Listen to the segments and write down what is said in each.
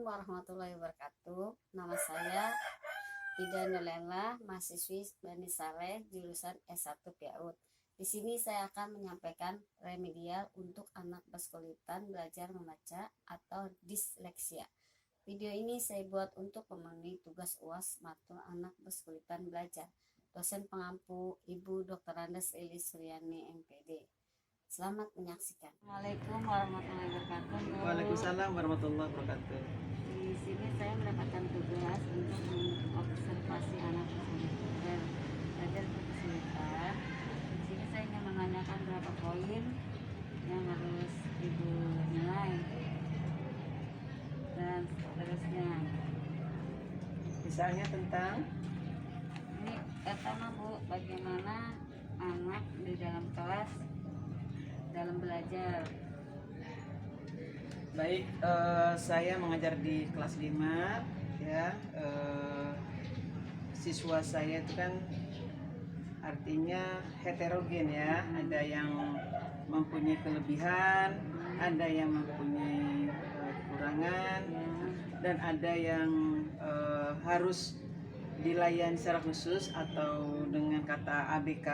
warahmatullahi wabarakatuh. Nama saya Ida Nolela, mahasiswi Bani Saleh, jurusan S1 PAUD. Di sini saya akan menyampaikan remedial untuk anak berkesulitan belajar membaca atau disleksia. Video ini saya buat untuk memenuhi tugas UAS matkul anak berkesulitan belajar. Dosen pengampu Ibu Dr. Andes Lilis Suryani, MPD. Selamat menyaksikan. Assalamualaikum warahmatullahi wabarakatuh. Waalaikumsalam warahmatullahi wabarakatuh. Di sini saya mendapatkan tugas untuk mengobservasi anak belajar berkesulitan. Di sini saya ingin menanyakan berapa poin yang harus Ibu nilai dan seterusnya. Misalnya tentang Ini pertama Bu, bagaimana anak di dalam kelas dalam belajar. baik, saya mengajar di kelas 5 ya. Siswa saya itu kan artinya heterogen ya, ada yang mempunyai kelebihan, ada yang mempunyai kekurangan, dan ada yang harus dilayani secara khusus atau dengan kata ABK,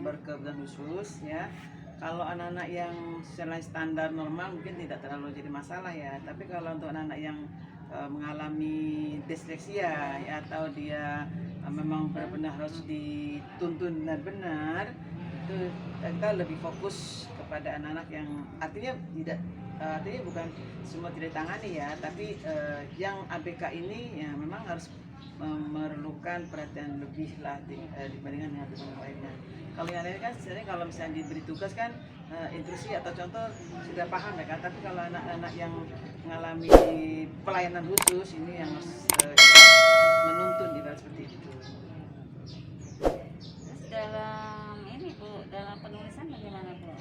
berkebutuhan khusus ya. Kalau anak-anak yang secara standar normal mungkin tidak terlalu jadi masalah ya, tapi kalau untuk anak-anak yang mengalami disleksia ya, atau dia memang benar-benar harus dituntun benar-benar, itu kita lebih fokus kepada anak-anak yang artinya tidak artinya bukan semua tidak ditangani ya, tapi yang ABK ini ya memang harus memerlukan perhatian lebih lah dibandingkan dengan teman lainnya. Kalau yang lain kan sebenarnya kalau misalnya diberi tugas kan instruksi atau contoh sudah paham ya kan, tapi kalau anak-anak yang mengalami pelayanan khusus ini yang harus menuntun di bawah seperti itu. Terus dalam ini Bu, dalam penulisan bagaimana Bu?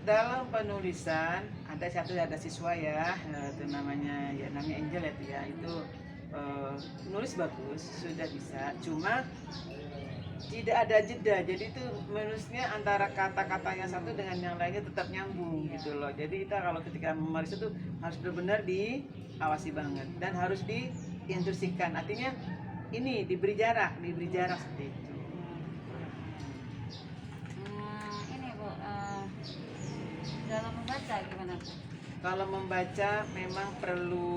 Dalam penulisan ada siswa ya, itu namanya Angel itu nulis bagus, sudah bisa, cuma tidak ada jeda, jadi itu menulisnya antara kata-katanya satu dengan yang lainnya tetap nyambung gitu loh. Jadi kita kalau ketika menulis itu harus benar-benar diawasi banget dan harus diinstruksikan, artinya ini diberi jarak seperti itu. Ini Bu, dalam membaca gimana Bu? Kalau membaca memang perlu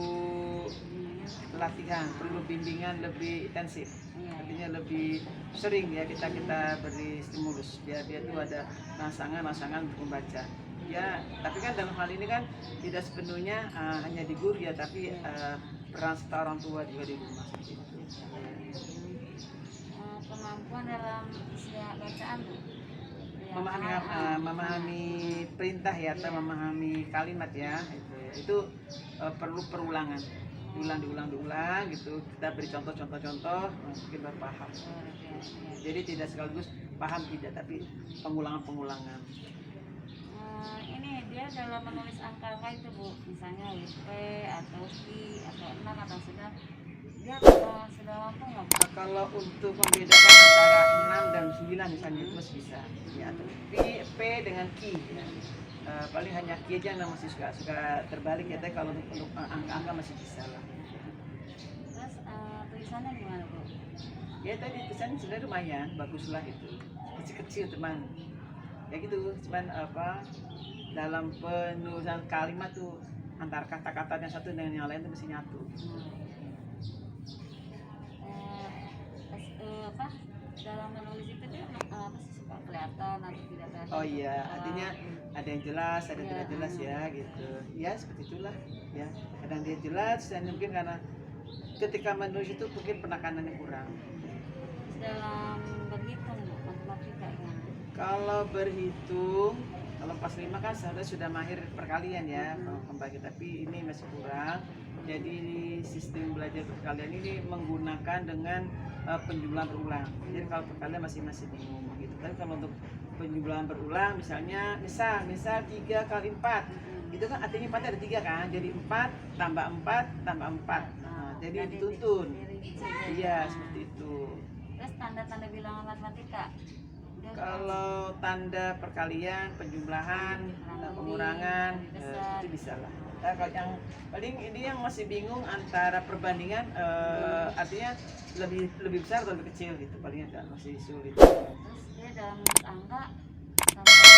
latihan, perlu bimbingan lebih intensif, artinya lebih sering ya kita beri stimulus biar dia tuh ada rangsangan untuk membaca ya. Tapi kan dalam hal ini kan tidak sepenuhnya hanya di guru ya, tapi peran serta orang tua juga di rumah seperti itu. Kemampuan dalam usia bacaan Bu? Memahami perintah ya, atau memahami kalimat ya, itu perlu perulangan, diulang gitu. Kita beri contoh mungkin baru paham. Jadi tidak sekaligus paham tidak, tapi pengulangan. Ini dia dalam menulis angka itu Bu, misalnya WP atau I atau 6 atau sudah, dia sudah mampu nggak Bu? Kalau untuk membedakan antara 6 dan 9 misalnya itu masih bisa ya, atau P dengan Q ya. Paling hanya Q aja yang masih suka terbalik ya, tapi kalau untuk angka-angka masih bisa lah. Terus tulisannya gimana Bu? Ya tadi tulisannya sebenarnya lumayan bagus lah, itu kecil-kecil teman ya gitu, cuman dalam penulisan kalimat tuh antara kata-katanya satu dengan yang lain tuh mesti nyatu. Dalam menulis itu dia masih suka kelihatan atau tidak kelihatan? Oh iya, artinya ada yang jelas, ada yang tidak jelas ya gitu. Ya seperti itulah ya. Kadang dia jelas dan mungkin karena ketika menulis itu mungkin penekanannya kurang. Dalam berhitung matematika ya? Kalau berhitung, kalau pas 5 kan seharusnya sudah mahir perkalian ya, pembagi, tapi ini masih kurang. Jadi sistem belajar perkalian ini menggunakan dengan penjumlahan berulang. Jadi kalau perkalian masih bingung gitu. Tapi kalau untuk penjumlahan berulang, misal 3 kali 4, itu kan artinya 4 ada 3 kan, jadi 4 tambah 4 tambah 4. Nah, jadi dituntun. Iya seperti itu. Terus tanda-tanda bilangan matematika Kalau tanda perkalian, penjumlahan, pengurangan, itu bisa lah. Nah, kalau yang paling ini yang masih bingung antara perbandingan, artinya lebih besar atau lebih kecil gitu, paling agak masih sulit. Terus dia dalam nulis angka sampai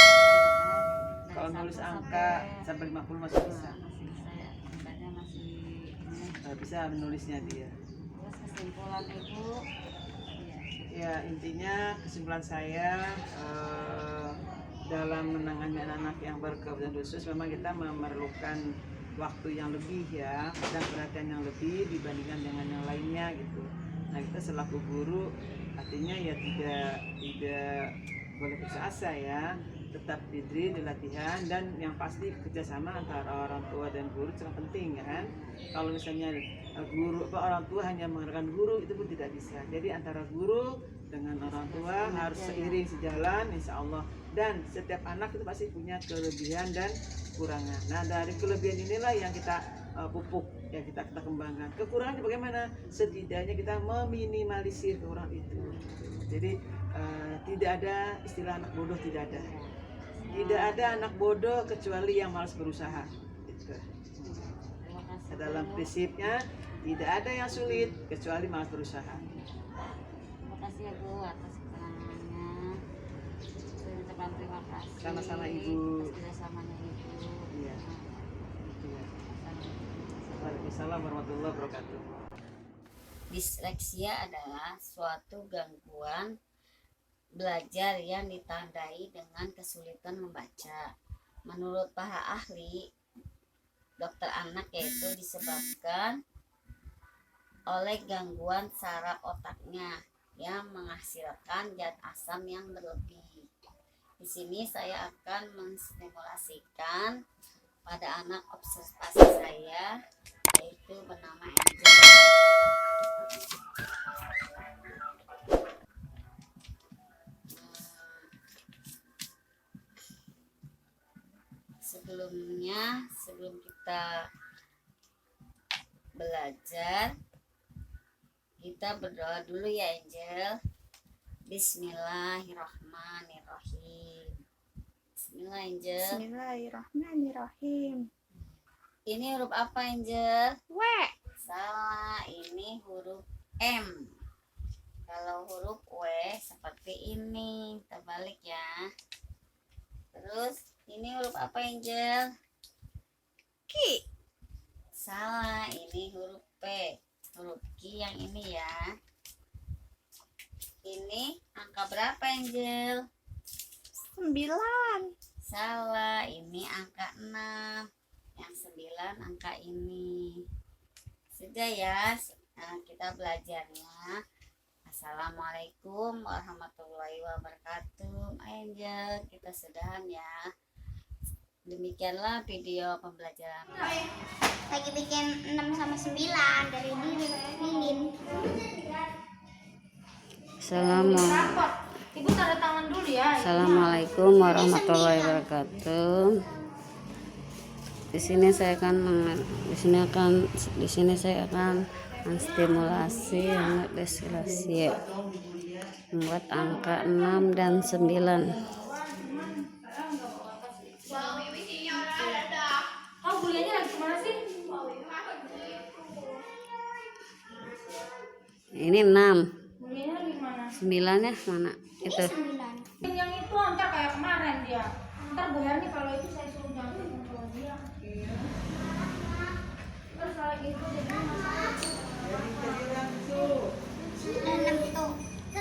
Kalau nulis angka sampai 50 masih bisa. masih bisa ya, angkanya masih ini. Bisa menulisnya dia. Terus kesimpulan ibu, Ya intinya kesimpulan saya dalam menangani anak-anak yang berkebutuhan khusus memang kita memerlukan waktu yang lebih ya dan perhatian yang lebih dibandingkan dengan yang lainnya gitu. Nah kita selaku guru artinya ya tidak boleh putus asa ya, tetap didri, latihan, dan yang pasti kerjasama antara orang tua dan guru sangat penting kan. Kalau misalnya orang tua hanya mengandalkan guru itu pun tidak bisa. Jadi antara guru dengan orang tua harus seiring sejalan insya Allah. Dan setiap anak itu pasti punya kelebihan dan kekurangan. Nah dari kelebihan inilah yang kita pupuk, yang kita kembangkan. Kekurangannya bagaimana? Setidaknya kita meminimalisir kekurangan itu. Jadi tidak ada istilah anak bodoh, tidak ada. Tidak ada anak bodoh kecuali yang malas berusaha. Gitu. Dalam prinsipnya tidak ada yang sulit kecuali malas berusaha. terima kasih ya Bu atas keterangannya. Saya ucapkan terima kasih. Sama-sama Ibu. Atas kerjasamanya Ibu. Iya. Waalaikumsalam warahmatullahi wabarakatuh. Disleksia adalah suatu gangguan belajar yang ditandai dengan kesulitan membaca. Menurut para ahli dokter anak, yaitu disebabkan oleh gangguan saraf otaknya yang menghasilkan zat asam yang berlebih. Di sini saya akan menstimulasikan pada anak observasi saya, yaitu bernama Angel. Sebelum kita belajar, kita berdoa dulu ya Angel. Bismillahirrahmanirrahim. Bismillah Angel. Bismillahirrahmanirrahim. Ini huruf apa Angel? W. Salah, ini huruf M. Kalau huruf W seperti ini, kita balik ya. Terus ini huruf apa Angel? Q. Salah, ini huruf P. Huruf Q yang ini ya. Ini angka berapa Angel? 9. Salah, ini angka 6. Yang 9 angka ini. Sudah ya, kita belajarnya. Assalamualaikum warahmatullahi wabarakatuh. Angel, kita sudahan ya. Demikianlah video pembelajaran. Lagi bikin 6 sama 9 dari Lilin. Ibu tanda tangan dulu ya. Assalamualaikum warahmatullahi wabarakatuh. Di sini saya akan menstimulasi anak disleksia membuat angka 6 dan 9. Oh, kuliahnya lagi kemana sih? Ini 6. Kuliahnya lagi kemana? 9-nya mana? Itu. 9. Yang itu ntar kayak kemarin dia. Ntar Bu Herni kalau itu saya suruh jangan sama dia. Terus kalau gitu jadi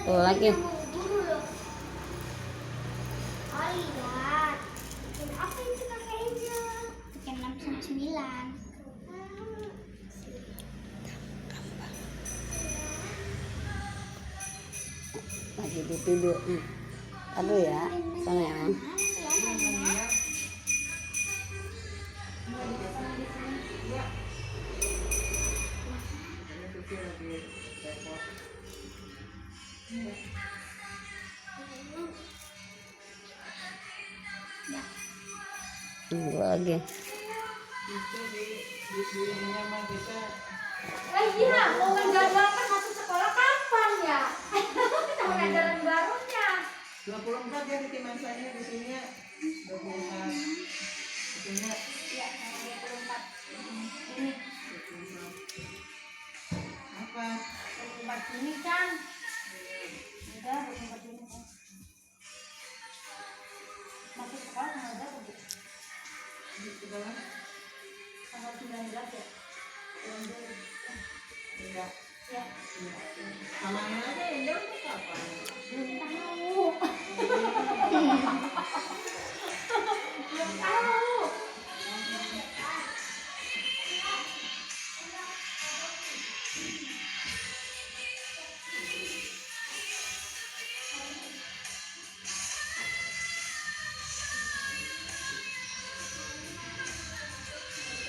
Tuh lagi. Oh lihat. Apa itu kakak Angel? Bikin 6 sama 9. Lagi ditidur. Aduh ya, sana ya. Tunggu lagi. Iya, mau menjadwalkan masuk sekolah kapan ya? Sama ajaran barunya. 24 ya Titi Mansanya di sini ya. 24. Di sini ya. Iya, 24. Ini 24. Apa? 24 Juni kan? Udah 24 Juni kan? Masuk sekolah tanggal berapa, Bu? Di sekolah? Tanggal 19 ya? Bulan Juli. Enggak. Ya. Samain aja Angel itu kapan? Belum tahu. Belum tahu.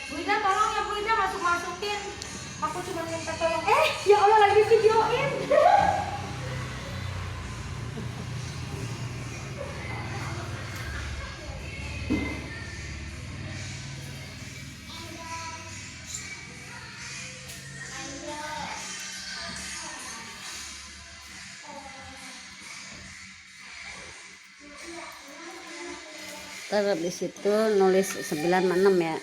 Bu Ida tolong ya Bu Ida masukin. Aku cuma minta tolong. Ya Allah lagi videoin. Terus di situ nulis 96 ya.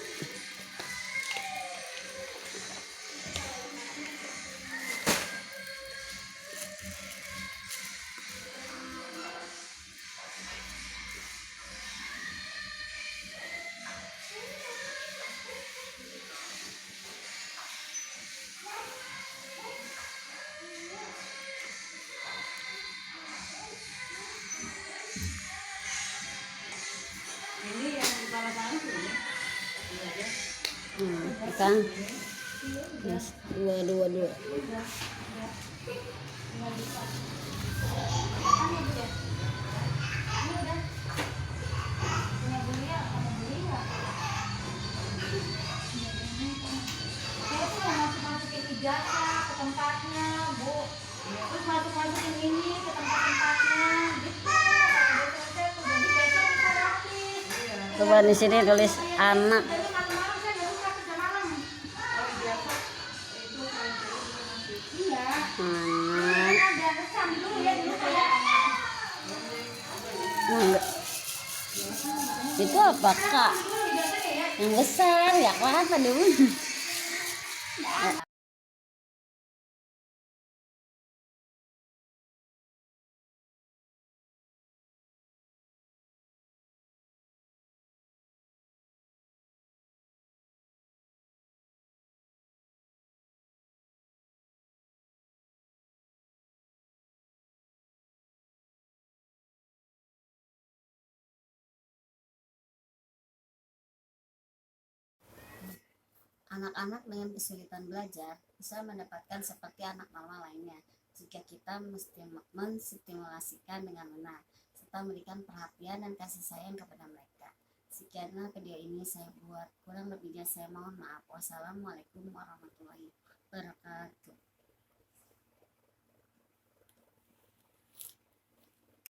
Ini yang kepala tangan ini. Ini aja. Kang. Yes, dua. Saya tuh mau masukin ijazah ke tempatnya, Bu. Terus masukin ini ke tempat-tempatnya, gitu. Saya tuh jadi besok bisa rapis. Coba di sini tulis anak. Jadi malam-malam saya nggak suka kerja malam. Oh biasa itu paling sering masih. Iya. Anak. Ada resam dulu ya dulu kayak. Enggak. Itu apa Kak? Dulu ijazahnya ya. Yang besar ya kelapa dulu. Anak-anak dengan kesulitan belajar bisa mendapatkan seperti anak normal lainnya jika kita menstimulasikan dengan benar serta memberikan perhatian dan kasih sayang kepada mereka. Sekianlah video ini saya buat, kurang lebihnya saya mohon maaf. Wassalamualaikum warahmatullahi wabarakatuh.